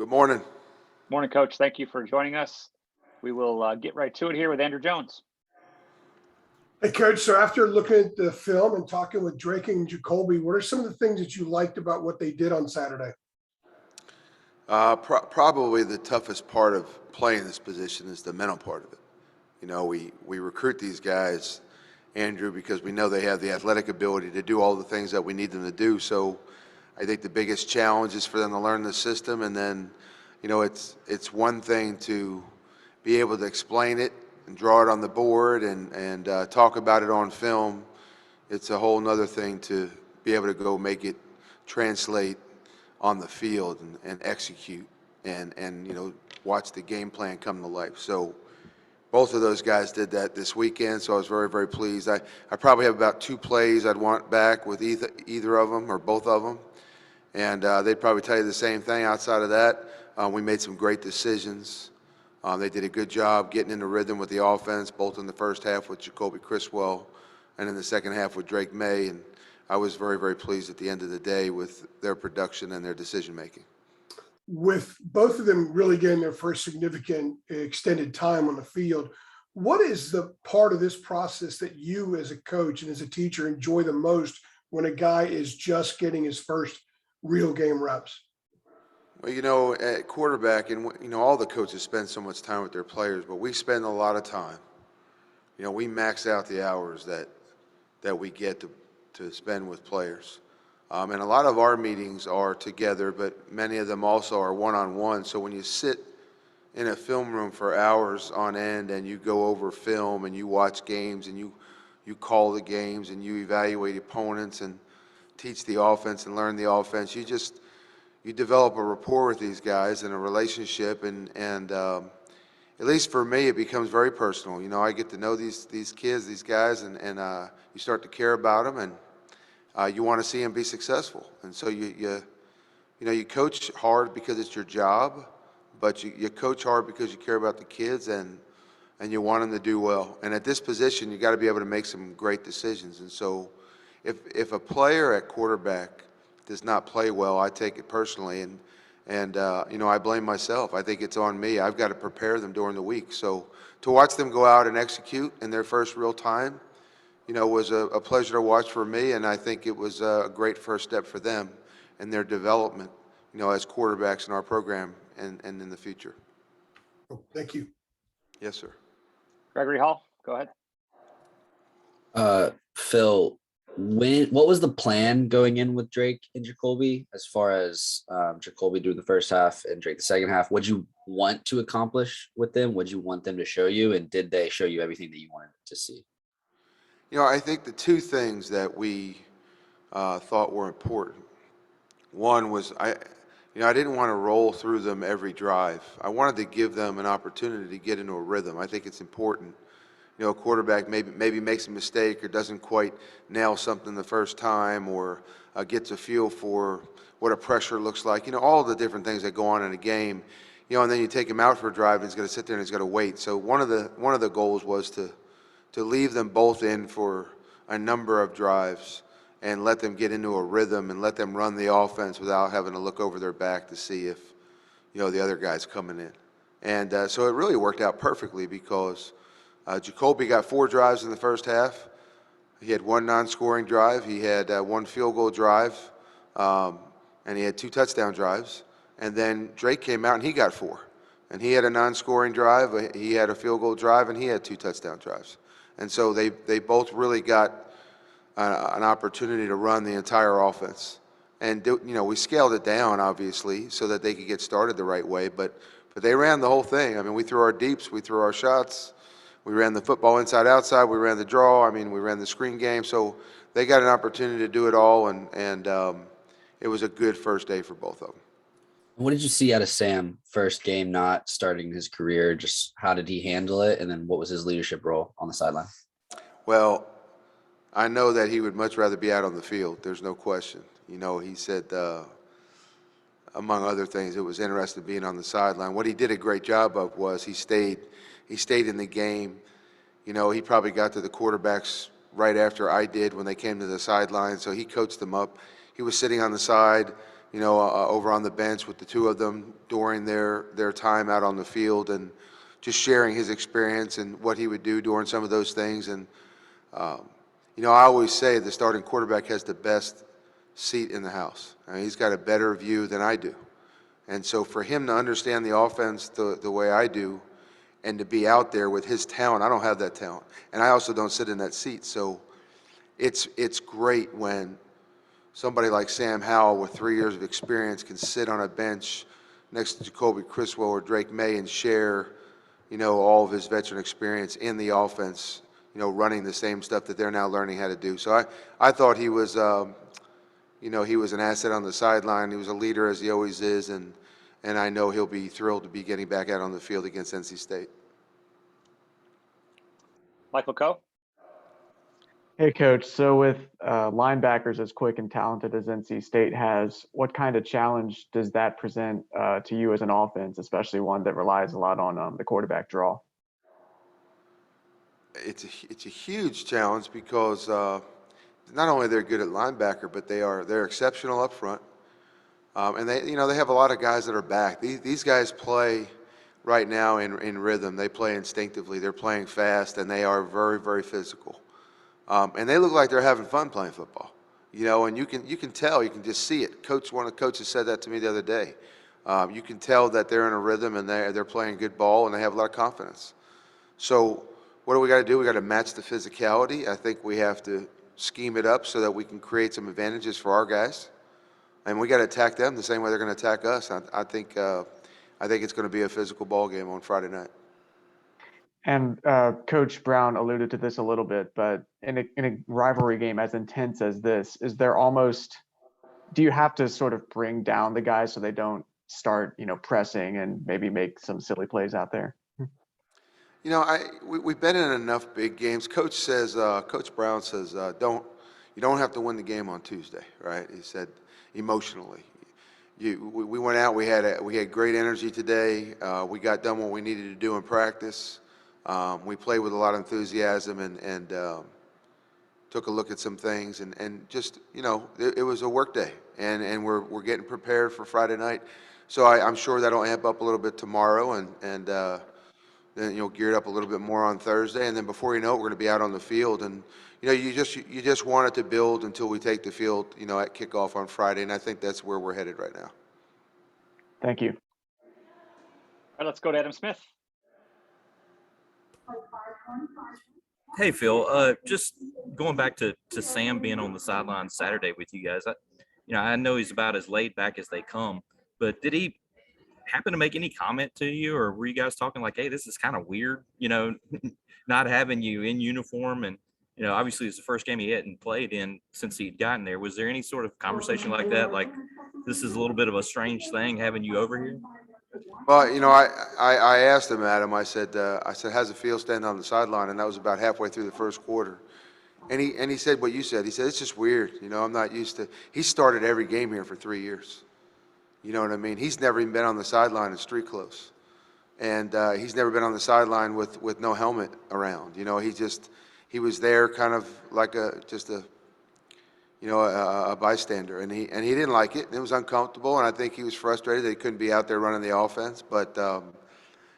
Good morning. Morning, Coach. Thank you for joining us. We will get right to it here with Andrew Jones. Hey, Coach. So after looking at the film and talking with Drake and Jacoby, what are some of the things that you liked about what they did on Saturday? Probably the toughest part of playing this position is the mental part of it. You know, we recruit these guys, Andrew, because we know they have the athletic ability to do all the things that we need them to do. So I think the biggest challenge is for them to learn the system, and then, you know, it's one thing to be able to explain it and draw it on the board and talk about it on film. It's a whole nother thing to be able to go make it translate on the field and execute and you know, watch the game plan come to life. So both of those guys did that this weekend, so I was very, very pleased. I probably have about 2 plays I'd want back with either of them or both of them, and they'd probably tell you the same thing. Outside of that, we made some great decisions. They did a good job getting into rhythm with the offense, both in the first half with Jacoby Criswell and in the second half with Drake May, and I was very, very pleased at the end of the day with their production and their decision-making. With both of them really getting their first significant extended time on the field, what is the part of this process that you as a coach and as a teacher enjoy the most when a guy is just getting his first real game reps? Well, you know, at quarterback, and you know, all the coaches spend so much time with their players, but we spend a lot of time. You know, we max out the hours that we get to spend with players. And a lot of our meetings are together, but many of them also are one-on-one. So when you sit in a film room for hours on end and you go over film and you watch games and you call the games and you evaluate opponents and teach the offense and learn the offense, you develop a rapport with these guys and a relationship, and at least for me, it becomes very personal. You know, I get to know these kids, these guys, and you start to care about them, and you want to see them be successful. And so you coach hard because it's your job, but you coach hard because you care about the kids and you want them to do well. And at this position, you got to be able to make some great decisions. And so if a player at quarterback does not play well, I take it personally, and you know, I blame myself. I think it's on me. I've got to prepare them during the week. So to watch them go out and execute in their first real time, you know, was a pleasure to watch for me, and I think it was a great first step for them in their development, you know, as quarterbacks in our program and in the future. Thank you. Yes, sir. Gregory Hall, go ahead. Phil, what was the plan going in with Drake and Jacoby as far as Jacoby doing the first half and Drake the second half? What'd you want to accomplish with them? What'd you want them to show you? And did they show you everything that you wanted to see? You know, I think the 2 things that we thought were important. One was I didn't want to roll through them every drive. I wanted to give them an opportunity to get into a rhythm. I think it's important. You know, a quarterback maybe makes a mistake or doesn't quite nail something the first time, or gets a feel for what a pressure looks like. You know, all the different things that go on in a game. You know, and then you take him out for a drive, and he's going to sit there and he's going to wait. So one of the goals was to leave them both in for a number of drives and let them get into a rhythm and let them run the offense without having to look over their back to see if, you know, the other guy's coming in. And so it really worked out perfectly because Jacoby got 4 drives in the first half. He had 1 non-scoring drive. He had 1 field goal drive, and he had 2 touchdown drives. And then Drake came out and he got 4. And he had a non-scoring drive. He had a field goal drive, and he had 2 touchdown drives. And so they both really got an opportunity to run the entire offense. And you know, we scaled it down obviously so that they could get started the right way. But they ran the whole thing. I mean, we threw our deeps, we threw our shots, we ran the football inside outside, we ran the draw. I mean, we ran the screen game. So they got an opportunity to do it all, and it was a good first day for both of them. What did you see out of Sam first game, not starting his career? Just how did he handle it? And then what was his leadership role on the sideline? Well, I know that he would much rather be out on the field. There's no question. You know, he said, among other things, it was interesting being on the sideline. What he did a great job of was he stayed in the game. You know, he probably got to the quarterbacks right after I did when they came to the sideline, so he coached them up. He was sitting on the side, over on the bench with the two of them during their time out on the field, and just sharing his experience and what he would do during some of those things. And, I always say the starting quarterback has the best seat in the house. I mean, he's got a better view than I do. And so for him to understand the offense the way I do, and to be out there with his talent, I don't have that talent. And I also don't sit in that seat. So it's great when somebody like Sam Howell with 3 years of experience can sit on a bench next to Jacoby Criswell or Drake May and share, all of his veteran experience in the offense, running the same stuff that they're now learning how to do. So I thought he was, he was an asset on the sideline. He was a leader, as he always is, and I know he'll be thrilled to be getting back out on the field against NC State. Michael Coe? Hey, Coach. So with linebackers as quick and talented as NC State has, what kind of challenge does that present to you as an offense, especially one that relies a lot on the quarterback draw? It's a huge challenge because not only they're good at linebacker, but they're exceptional up front, and they have a lot of guys that are back. These guys play right now in rhythm. They play instinctively. They're playing fast, and they are very, very physical. And they look like they're having fun playing football, and you can tell, you can just see it. One of the coaches said that to me the other day. You can tell that they're in a rhythm and they're playing good ball and they have a lot of confidence. So what do we got to do? We got to match the physicality. I think we have to scheme it up so that we can create some advantages for our guys, and we got to attack them the same way they're going to attack us. I think it's going to be a physical ball game on Friday night. And Coach Brown alluded to this a little bit, but in a rivalry game as intense as this, do you have to sort of bring down the guys so they don't start, pressing and maybe make some silly plays out there? We've been in enough big games. Coach Brown says, you don't have to win the game on Tuesday, right? He said, emotionally. We went out. We had great energy today. We got done what we needed to do in practice. We played with a lot of enthusiasm and took a look at some things and just, it was a work day, and we're getting prepared for Friday night. So I'm sure that'll amp up a little bit tomorrow, and then gear it up a little bit more on Thursday, and then before you know it, we're going to be out on the field. And you just want it to build until we take the field, at kickoff on Friday, and I think that's where we're headed right now. Thank you. All right, let's go to Adam Smith. Hey, Phil, just going back to Sam being on the sideline Saturday with you guys. I know he's about as laid back as they come, but did he happen to make any comment to you, or were you guys talking like, hey, this is kind of weird, not having you in uniform? And, obviously it's the first game he hadn't played in since he'd gotten there. Was there any sort of conversation like that? Like, this is a little bit of a strange thing having you over here? Well, I asked him, Adam. I said, how's it feel standing on the sideline? And that was about halfway through the first quarter. And he said what you said. He said, it's just weird. I'm not used to. He started every game here for 3 years. You know what I mean? He's never even been on the sideline in street clothes, and he's never been on the sideline with no helmet around. He was there kind of like a bystander, and he didn't like it. It was uncomfortable, and I think he was frustrated that he couldn't be out there running the offense. But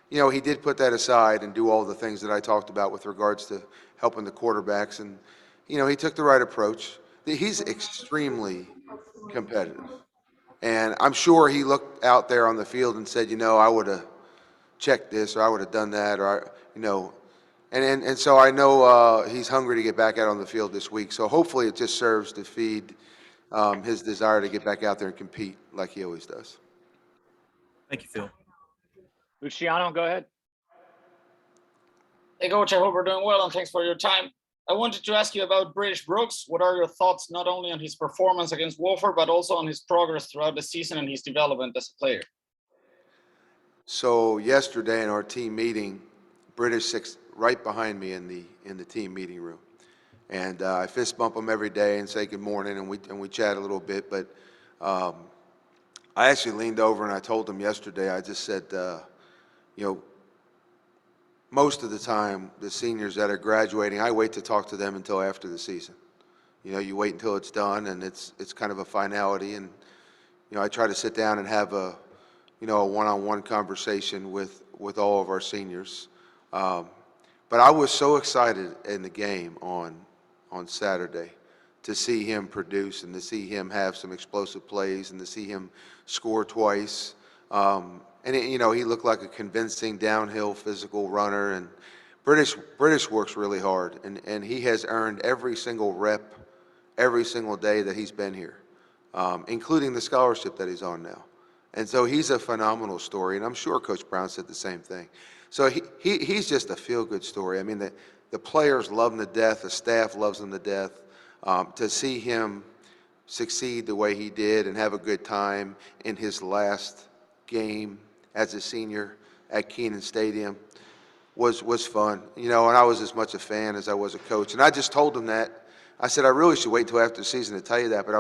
he did put that aside and do all the things that I talked about with regards to helping the quarterbacks, and he took the right approach. He's extremely competitive, and I'm sure he looked out there on the field and said, I would have checked this, or I would have done that, or And so I know he's hungry to get back out on the field this week. So hopefully it just serves to feed his desire to get back out there and compete like he always does. Thank you, Phil. Luciano, go ahead. Hey, Coach, I hope we're doing well, and thanks for your time. I wanted to ask you about British Brooks. What are your thoughts not only on his performance against Wolford, but also on his progress throughout the season and his development as a player? So yesterday in our team meeting, British sits right behind me in the team meeting room, and I fist bump him every day and say good morning, and we chat a little bit. But I actually leaned over and I told him yesterday. I just said, most of the time, the seniors that are graduating, I wait to talk to them until after the season. You wait until it's done and it's kind of a finality, and I try to sit down and have a one-on-one conversation with all of our seniors. But I was so excited in the game on Saturday to see him produce and to see him have some explosive plays and to see him score twice. He looked like a convincing downhill physical runner. And British works really hard, and he has earned every single rep, every single day that he's been here, including the scholarship that he's on now. And so he's a phenomenal story, and I'm sure Coach Brown said the same thing. So he's just a feel-good story. I mean, the players love him to death. The staff loves him to death. To see him succeed the way he did and have a good time in his last game as a senior at Kenan Stadium was fun. And I was as much a fan as I was a coach. And I just told him that. I said, I really should wait until after the season to tell you that, but I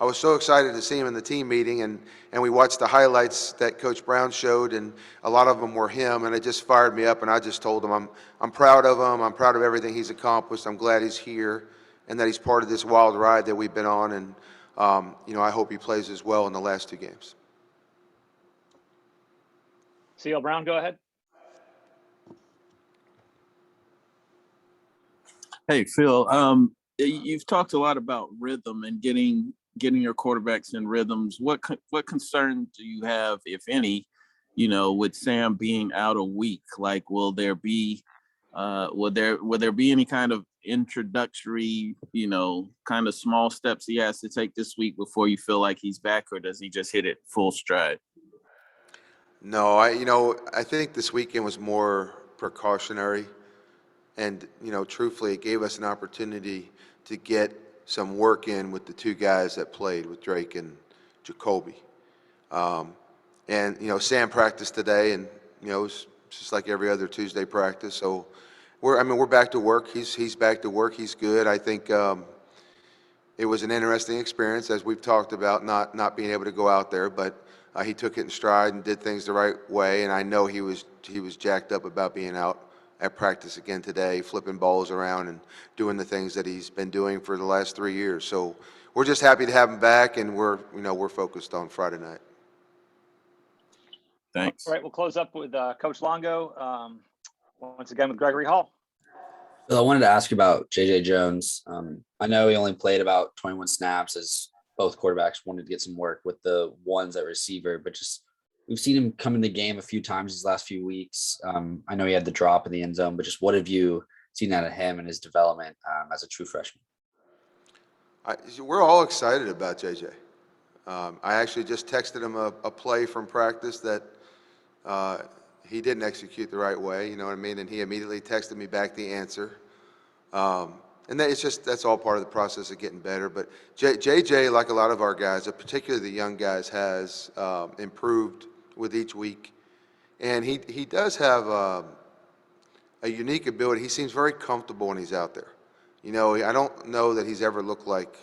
was so excited to see him in the team meeting, and we watched the highlights that Coach Brown showed, and a lot of them were him, and it just fired me up, and I just told him I'm proud of him. I'm proud of everything he's accomplished. I'm glad he's here and that he's part of this wild ride that we've been on, and I hope he plays as well in the last 2 games. CL Brown, go ahead. Hey, Phil, you've talked a lot about rhythm and getting your quarterbacks in rhythms. What concern do you have, if any, with Sam being out a week? Like, will there be any kind of introductory, kind of small steps he has to take this week before you feel like he's back, or does he just hit it full stride? No, I think this weekend was more precautionary. And, truthfully, it gave us an opportunity to get some work in with the 2 guys that played, with Drake and Jacoby. Sam practiced today, and, it was just like every other Tuesday practice. So we're back to work. He's back to work. He's good. I think it was an interesting experience, as we've talked about, not being able to go out there, but he took it in stride and did things the right way. And I know he was jacked up about being out at practice again today, flipping balls around and doing the things that he's been doing for the last 3 years. So we're just happy to have him back, and we're focused on Friday night. Thanks. All right, we'll close up with Coach Longo, once again with Gregory Hall. So I wanted to ask you about JJ Jones. I know he only played about 21 snaps, as both quarterbacks wanted to get some work with the ones at receiver, but just we've seen him come in the game a few times these last few weeks. I know he had the drop in the end zone, but just what have you seen out of him and his development as a true freshman? We're all excited about JJ. I actually just texted him a play from practice that he didn't execute the right way, you know what I mean? And he immediately texted me back the answer. And that's all part of the process of getting better. But JJ, like a lot of our guys, particularly the young guys, has improved with each week. And he does have a unique ability. He seems very comfortable when he's out there. I don't know that he's ever looked like,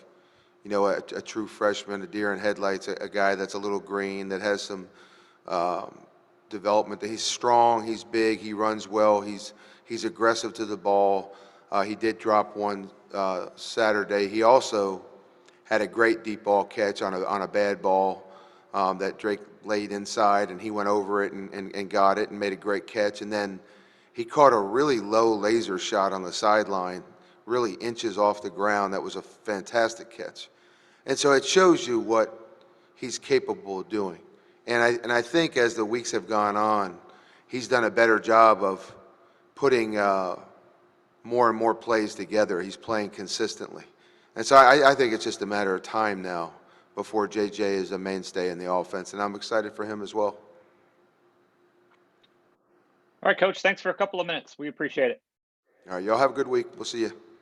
a true freshman, a deer in headlights, a guy that's a little green, that has some development. That he's strong, he's big, he runs well, he's aggressive to the ball. He did drop one Saturday. He also had a great deep ball catch on a bad ball that Drake laid inside, and he went over it and got it and made a great catch. And then he caught a really low laser shot on the sideline, really inches off the ground. That was a fantastic catch. And so it shows you what he's capable of doing. And I think as the weeks have gone on, he's done a better job of putting more and more plays together. He's playing consistently. And so I think it's just a matter of time now before JJ is a mainstay in the offense, and I'm excited for him as well. All right, Coach, thanks for a couple of minutes. We appreciate it. All right, y'all have a good week. We'll see you.